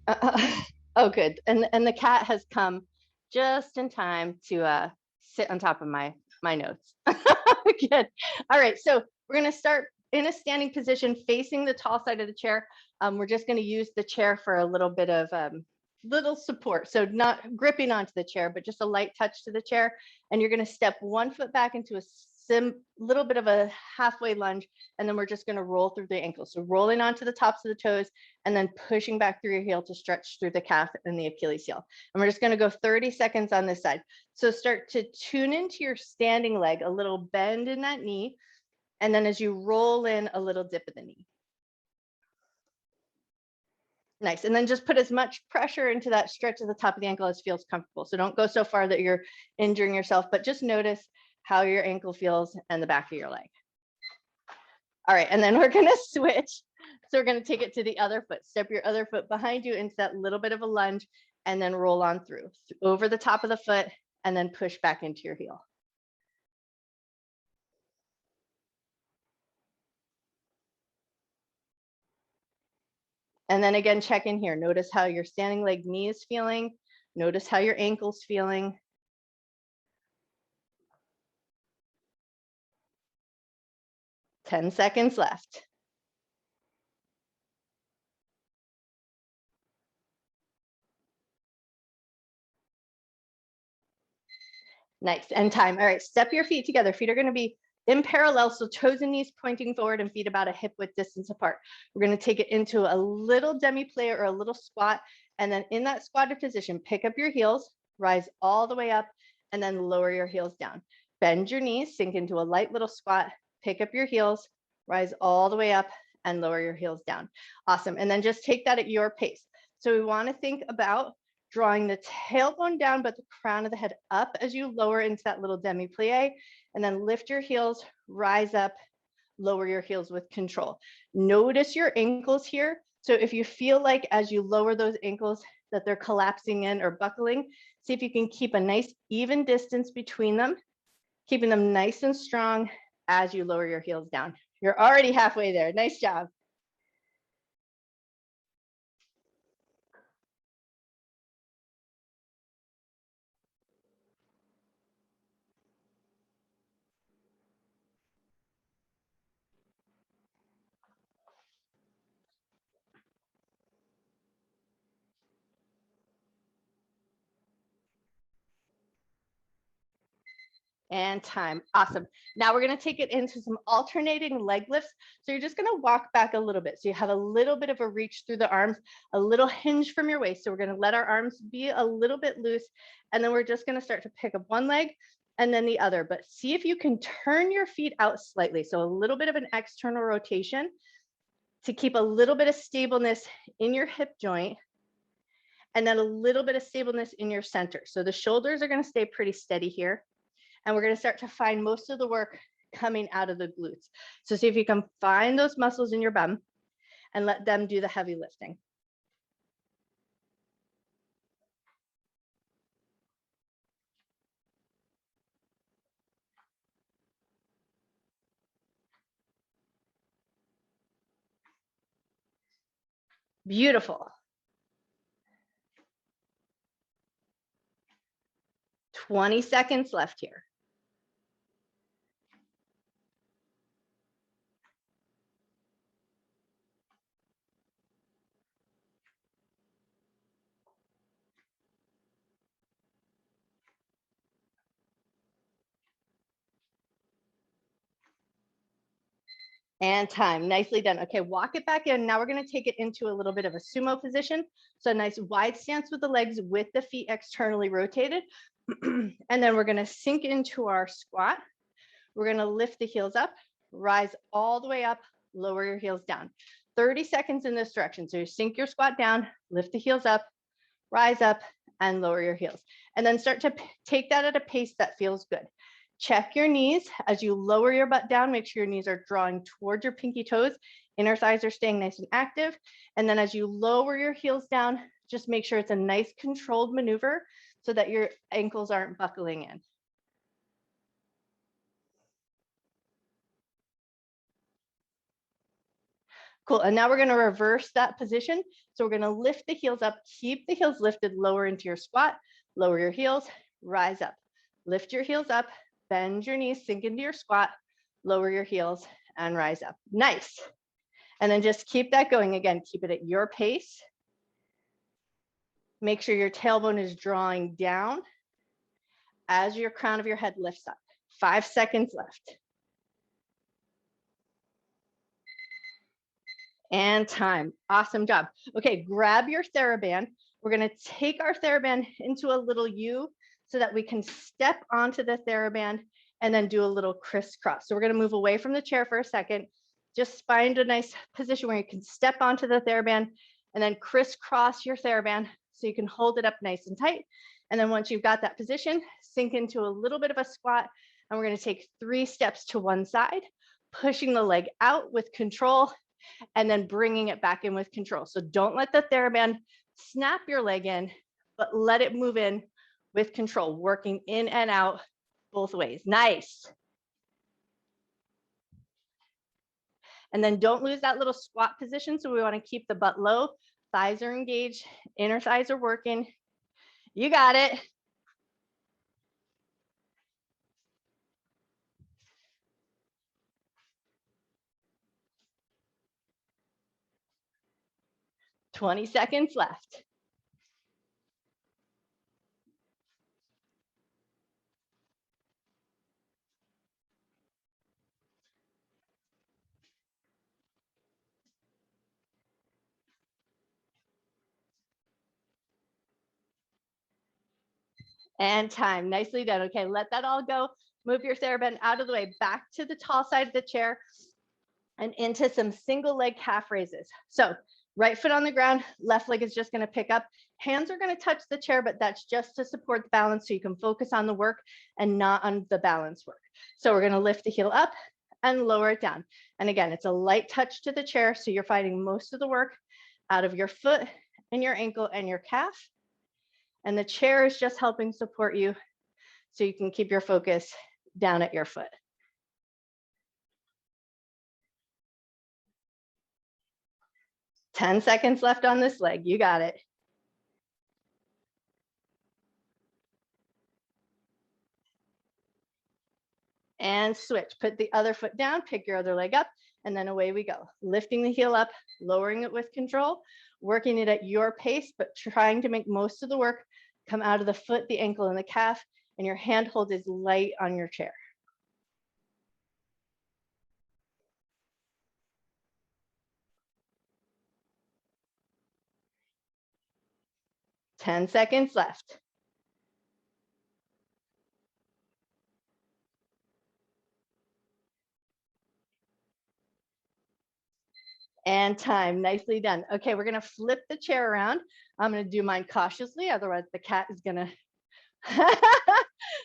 Oh, good. And the cat has come just in time to sit on top of my notes. Good. All right. So we're going to start in a standing position facing the tall side of the chair. We're just going to use the chair for a little bit of little support. So not gripping onto the chair, but just a light touch to the chair. And you're going to step one foot back into a little bit of a halfway lunge, and then we're just going to roll through the ankles. So rolling onto the tops of the toes and then pushing back through your heel to stretch through the calf and the Achilles heel. And we're just going to go 30 seconds on this side. So start to tune into your standing leg, a little bend in that knee, and then as you roll in, a little dip of the knee. Nice. And then just put as much pressure into that stretch at the top of the ankle as feels comfortable. So don't go so far that you're injuring yourself, but just notice how your ankle feels and the back of your leg. All right, and then we're going to switch. So we're going to take it to the other foot. Step your other foot behind you into that little bit of a lunge, and then roll on through over the top of the foot, and then push back into your heel. And then again, check in here. Notice how your standing leg knee is feeling. Notice how your ankle's feeling. Ten seconds left. Nice, and time. All right, step your feet together. Feet are going to be in parallel, so toes and knees pointing forward and feet about a hip width distance apart. We're going to take it into a little demi-plie or a little squat, and then in that squatted position, pick up your heels, rise all the way up, and then lower your heels down. Bend your knees, sink into a light little squat, pick up your heels, rise all the way up, and lower your heels down. Awesome, and then just take that at your pace. So we want to think about drawing the tailbone down, but the crown of the head up as you lower into that little demi-plie, and then lift your heels, rise up, lower your heels with control. Notice your ankles here. So if you feel like as you lower those ankles that they're collapsing in or buckling, see if you can keep a nice even distance between them, keeping them nice and strong as you lower your heels down. You're already halfway there. Nice job. And time. Awesome. Now we're going to take it into some alternating leg lifts. So you're just going to walk back a little bit. So you have a little bit of a reach through the arms, a little hinge from your waist. So we're going to let our arms be a little bit loose. And then we're just going to start to pick up one leg and then the other. But see if you can turn your feet out slightly. So a little bit of an external rotation to keep a little bit of stableness in your hip joint. And then a little bit of stableness in your center. So the shoulders are going to stay pretty steady here. And we're going to start to find most of the work coming out of the glutes. So see if you can find those muscles in your bum and let them do the heavy lifting. Beautiful. 20 seconds left here. And time. Nicely done. Okay, walk it back in. Now we're going to take it into a little bit of a sumo position. So a nice wide stance with the legs with the feet externally rotated. And then we're going to sink into our squat. We're going to lift the heels up, rise all the way up, lower your heels down. 30 seconds in this direction. So you sink your squat down, lift the heels up, rise up, and lower your heels. And then start to take that at a pace that feels good. Check your knees as you lower your butt down. Make sure your knees are drawing towards your pinky toes. Inner thighs are staying nice and active. And then as you lower your heels down, just make sure it's a nice controlled maneuver so that your ankles aren't buckling in. Cool, and now we're gonna reverse that position. So we're gonna lift the heels up, keep the heels lifted, lower into your squat, lower your heels, rise up. Lift your heels up, bend your knees, sink into your squat, lower your heels, and rise up. Nice. And then just keep that going. Again, keep it at your pace. Make sure your tailbone is drawing down as your crown of your head lifts up. 5 seconds left. And time. Awesome job. Okay, grab your theraband. We're going to take our theraband into a little U so that we can step onto the theraband and then do a little crisscross. So we're going to move away from the chair for a second. Just find a nice position where you can step onto the theraband and then crisscross your theraband so you can hold it up nice and tight. And then once you've got that position, sink into a little bit of a squat. And we're going to take 3 steps to one side, pushing the leg out with control and then bringing it back in with control. So don't let the theraband snap your leg in, but let it move in with control, working in and out both ways. Nice. And then don't lose that little squat position. So we want to keep the butt low, thighs are engaged, inner thighs are working. You got it. "20 seconds left. And time. Nicely done. Okay, let that all go. Move your theraband out of the way, back to the tall side of the chair and into some single leg calf raises. So right foot on the ground, left leg is just going to pick up. Hands are going to touch the chair, but that's just to support the balance so you can focus on the work and not on the balance work. So we're going to lift the heel up and lower it down. And again, it's a light touch to the chair, so you're finding most of the work out of your foot and your ankle and your calf. And the chair is just helping support you so you can keep your focus down at your foot. "10 seconds left on this leg. You got it. And switch. Put the other foot down, pick your other leg up, and then away we go. Lifting the heel up, lowering it with control, working it at your pace, but trying to make most of the work come out of the foot, the ankle, and the calf, and your handhold is light on your chair. "10 seconds left. And time. Nicely done. Okay, we're going to flip the chair around. I'm going to do mine cautiously, otherwise the cat is going to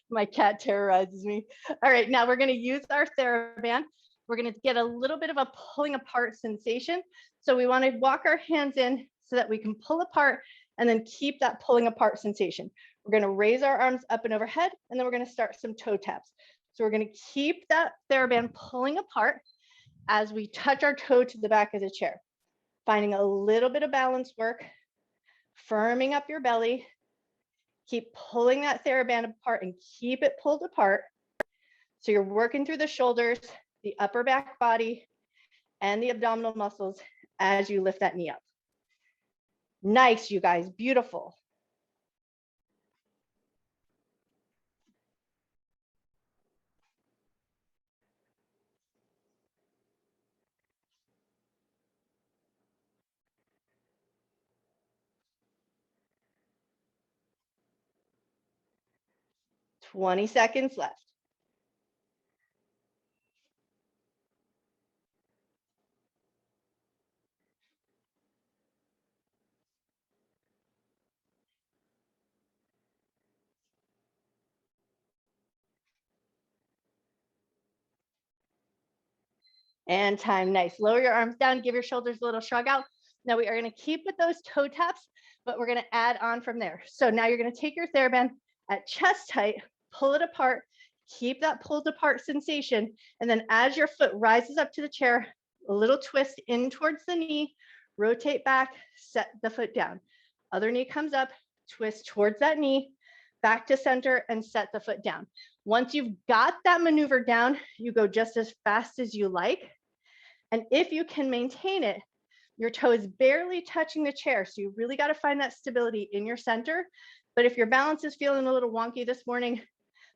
my cat terrorizes me. All right, now we're going to use our theraband. We're going to get a little bit of a pulling apart sensation. So we want to walk our hands in so that we can pull apart and then keep that pulling apart sensation. We're going to raise our arms up and overhead, and then we're going to start some toe taps. So we're going to keep that theraband pulling apart as we touch our toe to the back of the chair, finding a little bit of balance work, firming up your belly. Keep pulling that theraband apart and keep it pulled apart. So you're working through the shoulders, the upper back body, and the abdominal muscles as you lift that knee up. Nice, you guys, beautiful. "20 seconds left. And time. Nice. Lower your arms down, give your shoulders a little shrug out. Now we are going to keep with those toe taps, but we're going to add on from there. So now you're going to take your theraband at chest height, pull it apart, keep that pulled apart sensation. And then as your foot rises up to the chair, A little twist in towards the knee, rotate back, set the foot down. Other knee comes up, twist towards that knee, back to center and set the foot down. Once you've got that maneuver down, you go just as fast as you like. And if you can maintain it, your toe is barely touching the chair. So you really got to find that stability in your center. But if your balance is feeling a little wonky this morning,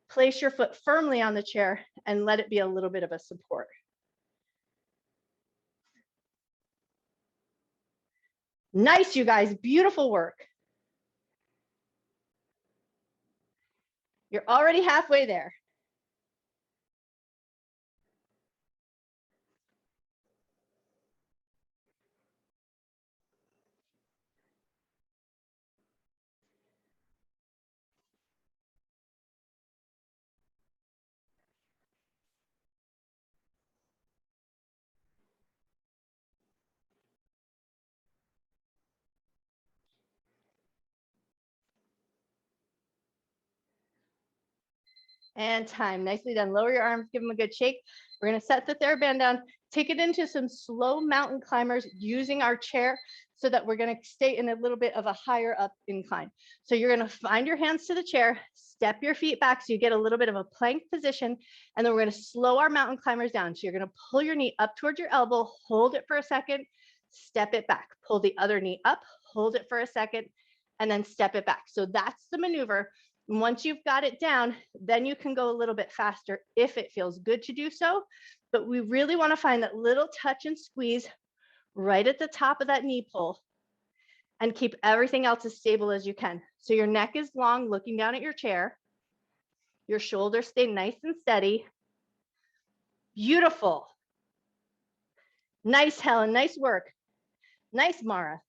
place your foot firmly on the chair and let it be a little bit of a support. Nice, you guys, beautiful work. You're already halfway there. And time. Nicely done. Lower your arms, give them a good shake. We're going to set the theraband down, take it into some slow mountain climbers using our chair so that we're going to stay in a little bit of a higher up incline. So you're going to find your hands to the chair, step your feet back so you get a little bit of a plank position, and then we're going to slow our mountain climbers down. So you're going to pull your knee up towards your elbow, hold it for a second, step it back, pull the other knee up, hold it for a second, and then step it back. So that's the maneuver. Once you've got it down, then you can go a little bit faster if it feels good to do so. But we really want to find that little touch and squeeze right at the top of that knee pull and keep everything else as stable as you can. So your neck is long, looking down at your chair. Your shoulders stay nice and steady. Beautiful. Nice, Helen. Nice work. Nice, Mara.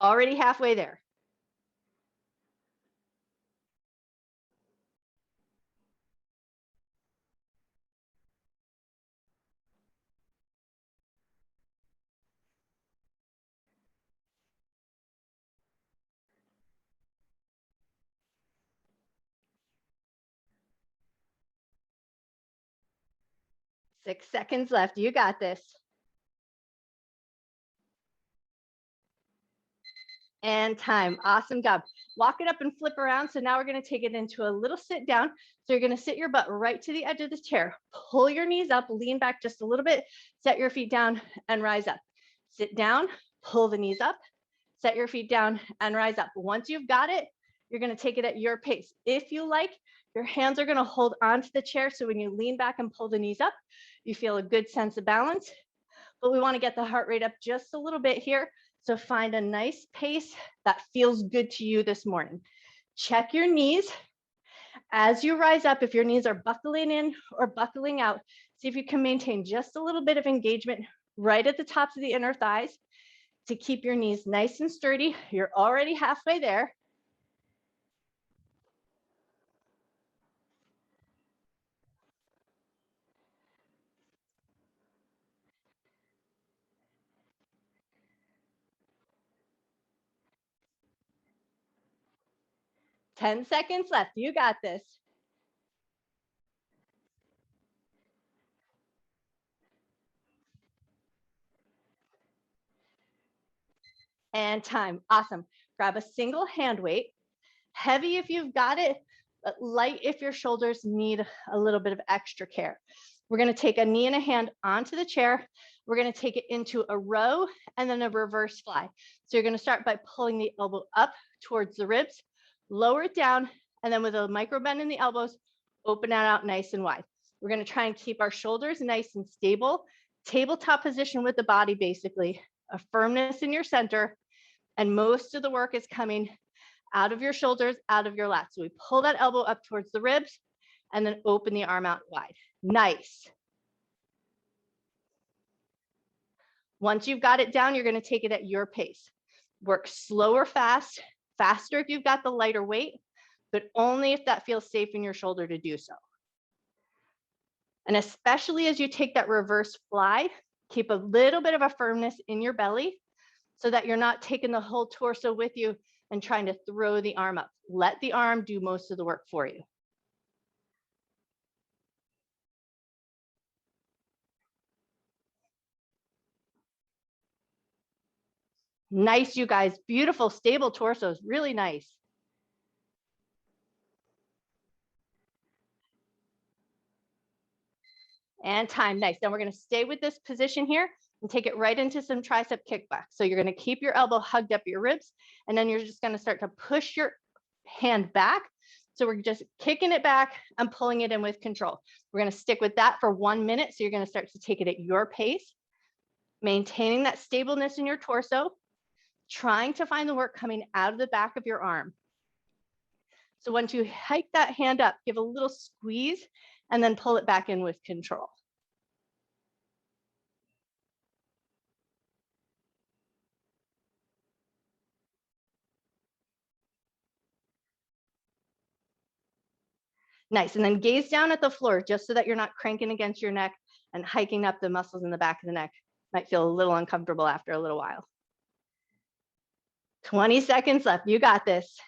Already halfway there. Six seconds left. You got this. And time. Awesome job. Walk it up and flip around. So now we're going to take it into a little sit down. So you're going to sit your butt right to the edge of the chair. Pull your knees up, lean back just a little bit, set your feet down and rise up. Sit down, pull the knees up, set your feet down and rise up. Once you've got it, you're going to take it at your pace. If you like, your hands are going to hold onto the chair. So when you lean back and pull the knees up, you feel a good sense of balance. But we want to get the heart rate up just a little bit here. So find a nice pace that feels good to you this morning. Check your knees. As you rise up, if your knees are buckling in or buckling out, see if you can maintain just a little bit of engagement right at the tops of the inner thighs to keep your knees nice and sturdy. You're already halfway there. Ten seconds left. You got this. And time. Awesome. Grab a single hand weight. Heavy if you've got it, but light if your shoulders need a little bit of extra care. We're going to take a knee and a hand onto the chair. We're going to take it into a row and then a reverse fly. So you're going to start by pulling the elbow up towards the ribs, lower it down, and then with a micro bend in the elbows, open it out nice and wide. We're going to try and keep our shoulders nice and stable. Tabletop position with the body, basically. A firmness in your center. And most of the work is coming out of your shoulders, out of your lats. So we pull that elbow up towards the ribs and then open the arm out wide. Nice. Once you've got it down, you're going to take it at your pace. Work slow or fast, faster if you've got the lighter weight, but only if that feels safe in your shoulder to do so. And especially as you take that reverse fly, keep a little bit of a firmness in your belly so that you're not taking the whole torso with you and trying to throw the arm up. Let the arm do most of the work for you. Nice, you guys. Beautiful, stable torsos. Really nice. And time. Nice. Then we're going to stay with this position here and take it right into some tricep kickback. So you're going to keep your elbow hugged up your ribs, and then you're just going to start to push your hand back. So we're just kicking it back and pulling it in with control. We're going to stick with that for 1 minute. So you're going to start to take it at your pace, maintaining that stableness in your torso, trying to find the work coming out of the back of your arm. So once you hike that hand up, give a little squeeze and then pull it back in with control. Nice. And then gaze down at the floor just so that you're not cranking against your neck and hiking up the muscles in the back of the neck. Might feel a little uncomfortable after a little while. 20 seconds left. You got this.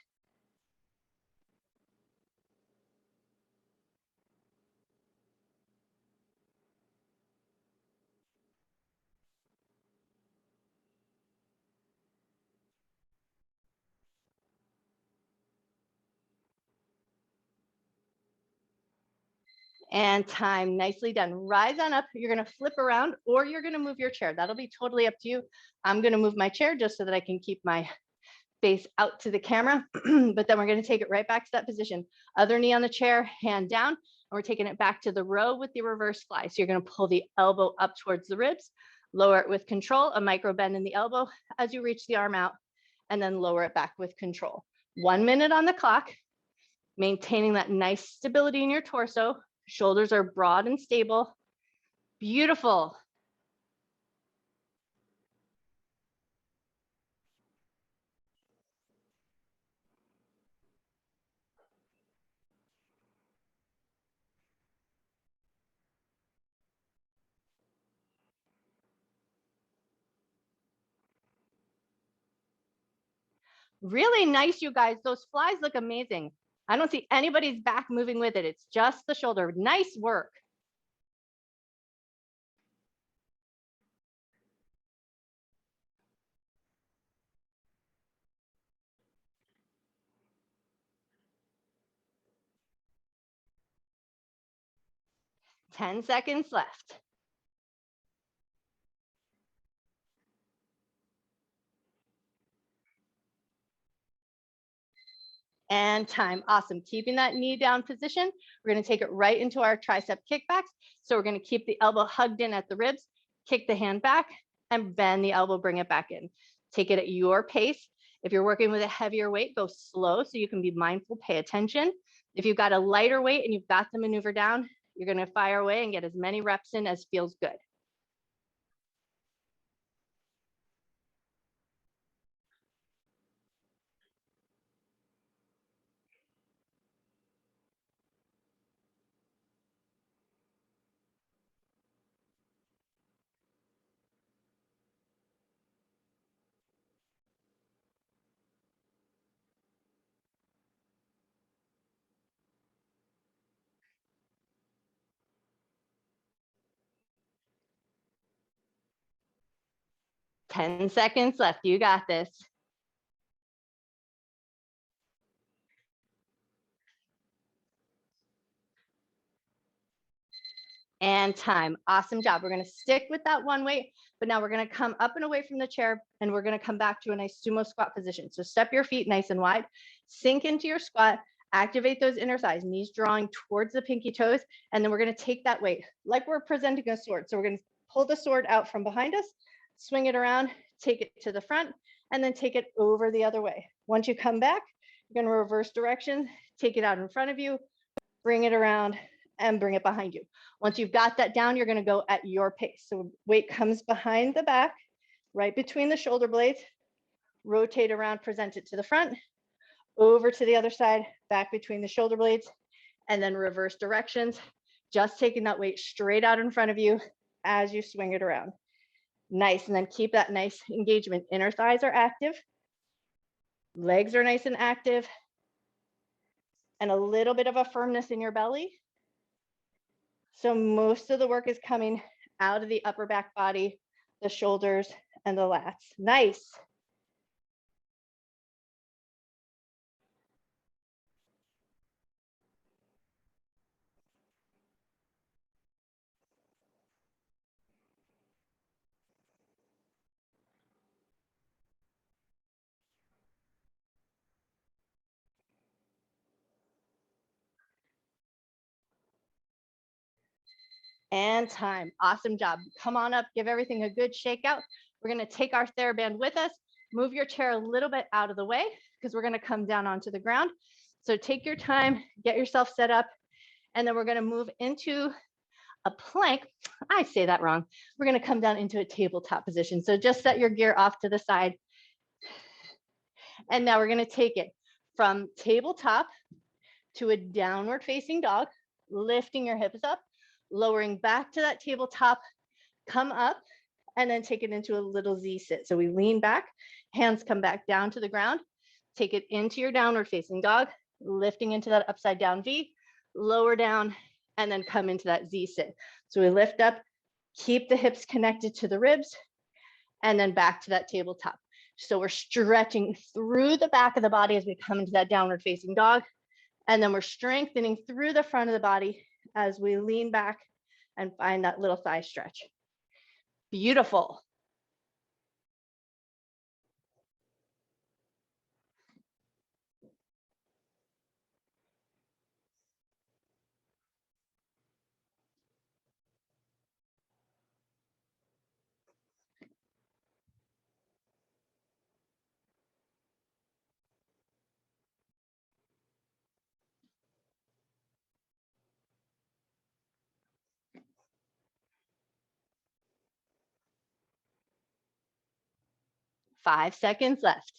And time. Nicely done. Rise on up. You're going to flip around or you're going to move your chair. That'll be totally up to you. I'm going to move my chair just so that I can keep my face out to the camera, but then we're going to take it right back to that position. Other knee on the chair, hand down, and we're taking it back to the row with the reverse fly. So you're going to pull the elbow up towards the ribs, lower it with control, a micro bend in the elbow as you reach the arm out, and then lower it back with control. 1 minute on the clock, maintaining that nice stability in your torso. Shoulders are broad and stable. Beautiful. Really nice, you guys. Those flies look amazing. I don't see anybody's back moving with it. It's just the shoulder. Nice work. Ten seconds left. And time. Awesome. Keeping that knee down position. We're going to take it right into our tricep kickbacks. So we're going to keep the elbow hugged in at the ribs, kick the hand back, and bend the elbow, bring it back in. Take it at your pace. If you're working with a heavier weight, go slow so you can be mindful, pay attention. If you've got a lighter weight and you've got the maneuver down, you're going to fire away and get as many reps in as feels good. Ten seconds left. You got this. And time. Awesome job. We're going to stick with that one weight, but now we're going to come up and away from the chair and we're going to come back to a nice sumo squat position. So step your feet nice and wide, sink into your squat, activate those inner thighs, knees drawing towards the pinky toes. And then we're going to take that weight like we're presenting a sword. So we're going to pull the sword out from behind us, swing it around, take it to the front, and then take it over the other way. Once you come back, you're going to reverse direction, take it out in front of you, bring it around, and bring it behind you. Once you've got that down, you're going to go at your pace. So weight comes behind the back, right between the shoulder blades, rotate around, present it to the front, over to the other side, back between the shoulder blades, and then reverse directions, just taking that weight straight out in front of you as you swing it around. Nice, and then keep that nice engagement. Inner thighs are active, legs are nice and active, and a little bit of a firmness in your belly. So most of the work is coming out of the upper back body, the shoulders, and the lats. Nice. And time. Awesome job. Come on up, give everything a good shake out. We're going to take our TheraBand with us. Move your chair a little bit out of the way because we're going to come down onto the ground. So take your time, get yourself set up, and then we're going to move into a plank. I say that wrong. We're going to come down into a tabletop position. So just set your gear off to the side. And now we're going to take it from tabletop to a downward facing dog, lifting your hips up, lowering back to that tabletop, come up, and then take it into a little Z sit. So we lean back, hands come back down to the ground, take it into your downward facing dog, lifting into that upside down V, lower down, and then come into that Z sit. So we lift up, keep the hips connected to the ribs, and then back to that tabletop. So we're stretching through the back of the body as we come into that downward facing dog. And then we're strengthening through the front of the body as we lean back and find that little thigh stretch. Beautiful. Five seconds left.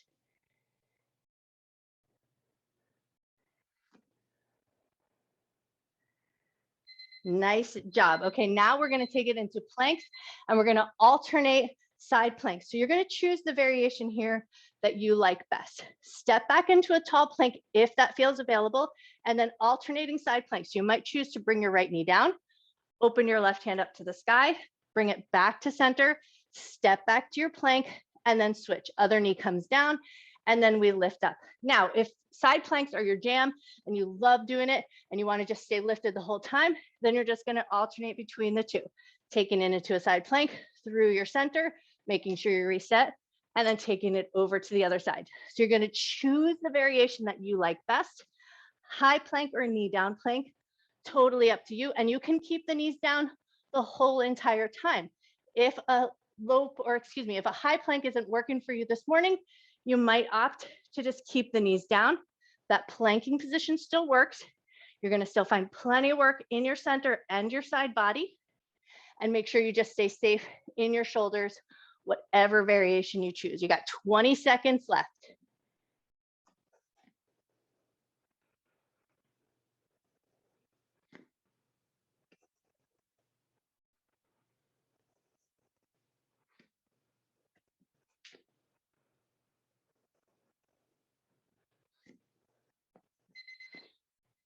Nice job. Okay, now we're going to take it into planks and we're going to alternate side planks. So you're going to choose the variation here that you like best. Step back into a tall plank if that feels available, and then alternating side planks. You might choose to bring your right knee down, open your left hand up to the sky, bring it back to center, step back to your plank, and then switch. Other knee comes down, and then we lift up. Now, if side planks are your jam and you love doing it and you want to just stay lifted the whole time, then you're just going to alternate between the two, taking it into a side plank through your center, making sure you reset, and then taking it over to the other side. So you're going to choose the variation that you like best. High plank or knee down plank, totally up to you. And you can keep the knees down the whole entire time. If a if a high plank isn't working for you this morning, you might opt to just keep the knees down. That planking position still works. You're going to still find plenty of work in your center and your side body. And make sure you just stay safe in your shoulders, whatever variation you choose. You got 20 seconds left.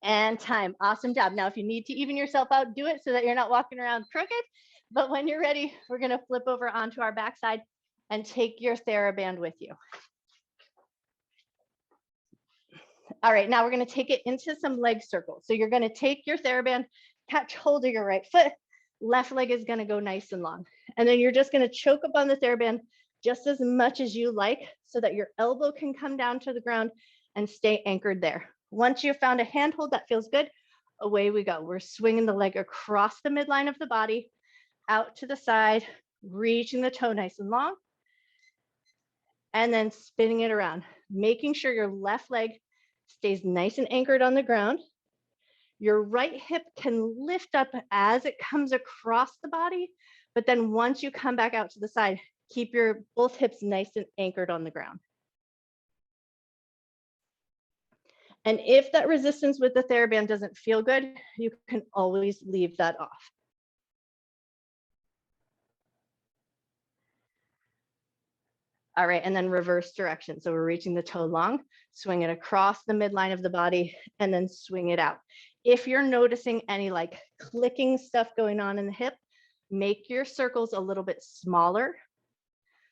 And time. Awesome job. Now, if you need to even yourself out, do it so that you're not walking around crooked. But when you're ready, we're going to flip over onto our backside and take your TheraBand with you. All right, now we're going to take it into some leg circles. So you're going to take your TheraBand, catch hold of your right foot, left leg is going to go nice and long. And then you're just going to choke up on the TheraBand just as much as you like so that your elbow can come down to the ground and stay anchored there. Once you've found a handhold that feels good, away we go. We're swinging the leg across the midline of the body, out to the side, reaching the toe nice and long, and then spinning it around, making sure your left leg stays nice and anchored on the ground. Your right hip can lift up as it comes across the body, but then once you come back out to the side, keep your both hips nice and anchored on the ground. And if that resistance with the TheraBand doesn't feel good, you can always leave that off. All right, and then reverse direction. So we're reaching the toe long, swing it across the midline of the body, and then swing it out. If you're noticing any like clicking stuff going on in the hip, make your circles a little bit smaller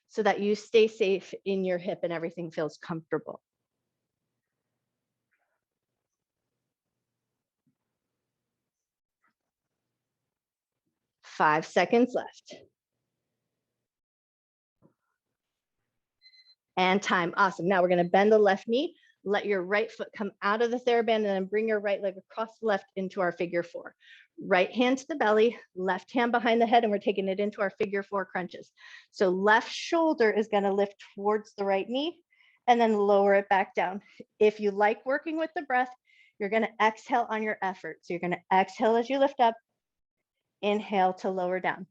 so that you stay safe in your hip and everything feels comfortable. Five seconds left. And time. Awesome. Now we're going to bend the left knee, Let your right foot come out of the theraband and then bring your right leg across the left into our figure four. Right hand to the belly, left hand behind the head, and we're taking it into our figure four crunches. So left shoulder is going to lift towards the right knee and then lower it back down. If you like working with the breath, you're going to exhale on your effort. So you're going to exhale as you lift up, inhale to lower down.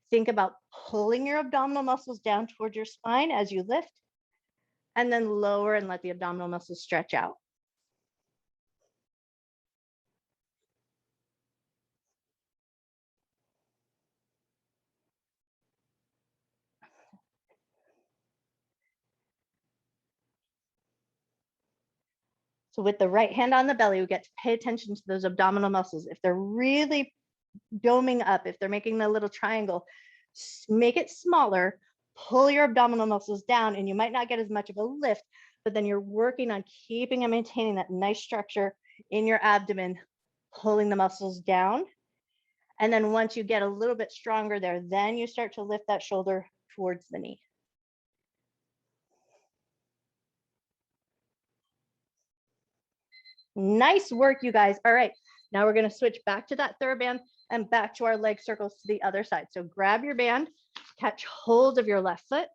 Think about pulling your abdominal muscles down towards your spine as you lift, and then lower and let the abdominal muscles stretch out. So with the right hand on the belly, we get to pay attention to those abdominal muscles. If they're really doming up, if they're making the little triangle, make it smaller, pull your abdominal muscles down, and you might not get as much of a lift, but then you're working on keeping and maintaining that nice structure in your abdomen, pulling the muscles down. And then once you get a little bit stronger there, then you start to lift that shoulder towards the knee. Nice work, you guys. All right, now we're going to switch back to that theraband and back to our leg circles to the other side. So grab your band, catch hold of your left foot.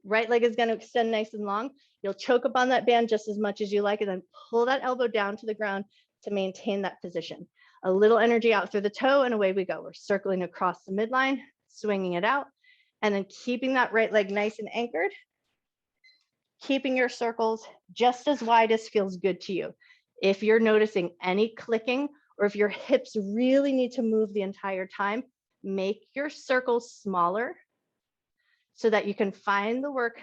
Right leg is going to extend nice and long. You'll choke up on that band just as much as you like, and then pull that elbow down to the ground to maintain that position. A little energy out through the toe, and away we go. We're circling across the midline, swinging it out, and then keeping that right leg nice and anchored, keeping your circles just as wide as feels good to you. If you're noticing any clicking, or if your hips really need to move the entire time, make your circles smaller so that you can find the work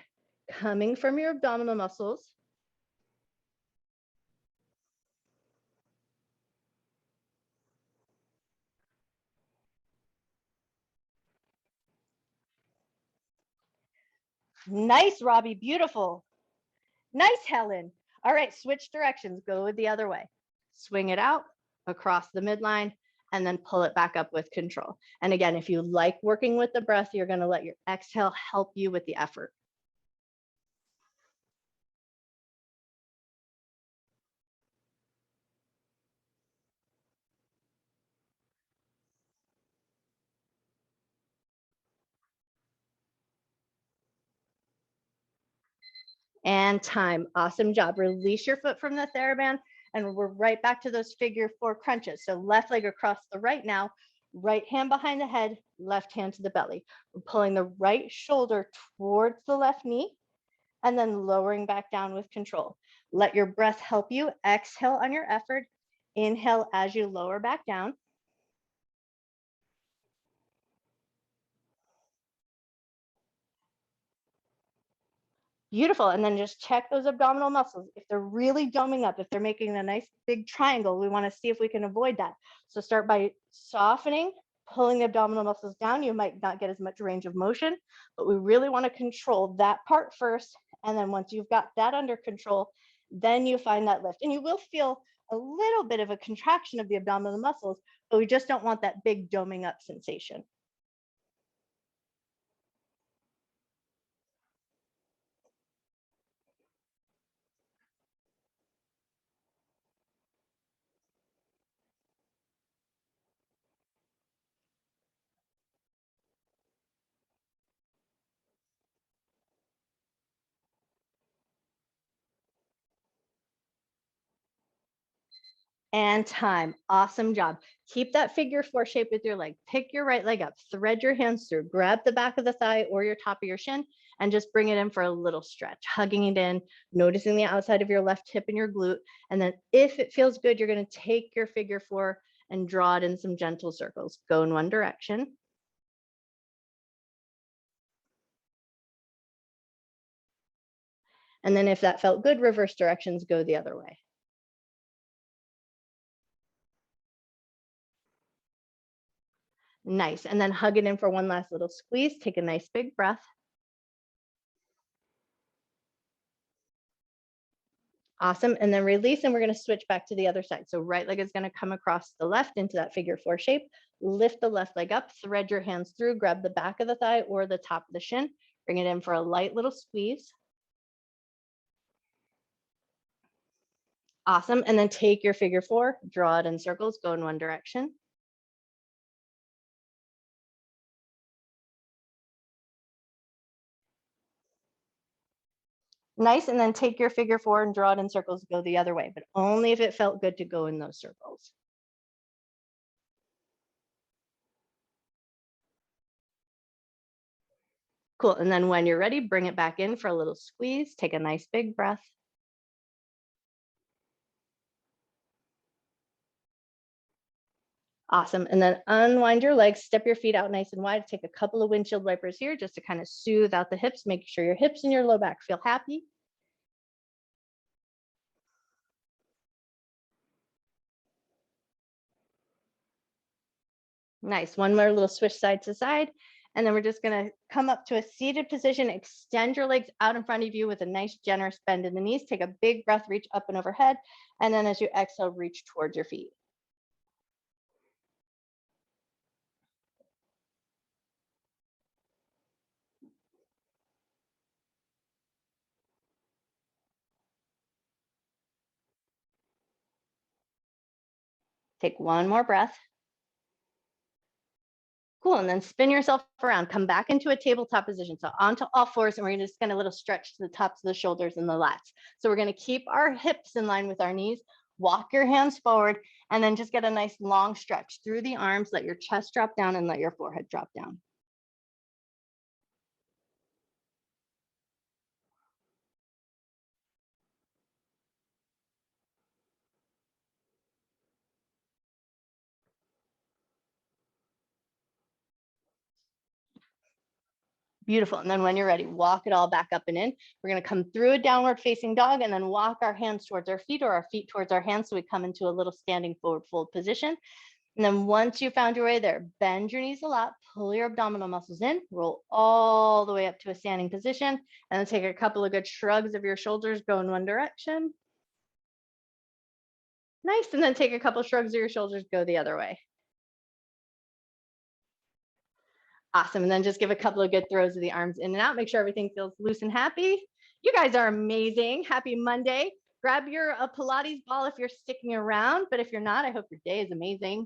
coming from your abdominal muscles. Nice, Robbie, beautiful. Nice, Helen. All right, switch directions, go the other way. Swing it out across the midline and then pull it back up with control. And again, if you like working with the breath, you're gonna let your exhale help you with the effort. And time. Awesome job. Release your foot from the theraband, and we're right back to those figure four crunches. So left leg across the right now, right hand behind the head, left hand to the belly. We're pulling the right shoulder towards the left knee and then lowering back down with control. Let your breath help you. Exhale on your effort. Inhale as you lower back down. Beautiful. And then just check those abdominal muscles. If they're really doming up, if they're making a nice big triangle, we want to see if we can avoid that. So start by softening, pulling the abdominal muscles down. You might not get as much range of motion, but we really want to control that part first. And then once you've got that under control, then you find that lift. And you will feel a little bit of a contraction of the abdominal muscles, but we just don't want that big doming up sensation. And time. Awesome job. Keep that figure four shape with your leg. Pick your right leg up, thread your hands through, grab the back of the thigh or your top of your shin, and just bring it in for a little stretch, hugging it in, noticing the outside of your left hip and your glute. And then if it feels good, you're going to take your figure four and draw it in some gentle circles. Go in one direction. And then if that felt good, reverse directions, go the other way. Nice. And then hug it in for one last little squeeze. Take a nice big breath. Awesome. And then release, and we're going to switch back to the other side. So right leg is going to come across the left into that figure four shape. Lift the left leg up, thread your hands through, grab the back of the thigh or the top of the shin. Bring it in for a light little squeeze. Awesome. And then take your figure 4, draw it in circles, go in one direction. Nice. And then take your figure 4 and draw it in circles, go the other way, but only if it felt good to go in those circles. Cool. And then when you're ready, bring it back in for a little squeeze. Take a nice big breath. Awesome. And then unwind your legs, step your feet out nice and wide. Take a couple of windshield wipers here just to kind of soothe out the hips, make sure your hips and your low back feel happy. Nice. One more little swish side to side. And then we're just going to come up to a seated position, extend your legs out in front of you with a nice generous bend in the knees. Take a big breath, reach up and overhead. And then as you exhale, reach towards your feet. Take one more breath. Cool. And then spin yourself around. Come back into a tabletop position. So onto all fours, and we're just going to little stretch to the tops of the shoulders and the lats. So we're going to keep our hips in line with our knees. Walk your hands forward, and then just get a nice long stretch through the arms. Let your chest drop down and let your forehead drop down. Beautiful. And then when you're ready, walk it all back up and in. We're going to come through a downward facing dog and then walk our hands towards our feet or our feet towards our hands. So we come into a little standing forward fold position. And then once you found your way there, bend your knees a lot, pull your abdominal muscles in, roll all the way up to a standing position, and then take a couple of good shrugs of your shoulders, go in one direction. Nice. And then take a couple shrugs of your shoulders, go the other way. Awesome. And then just give a couple of good throws of the arms in and out. Make sure everything feels loose and happy. You guys are amazing. Happy Monday. Grab your Pilates ball if you're sticking around. But if you're not, I hope your day is amazing.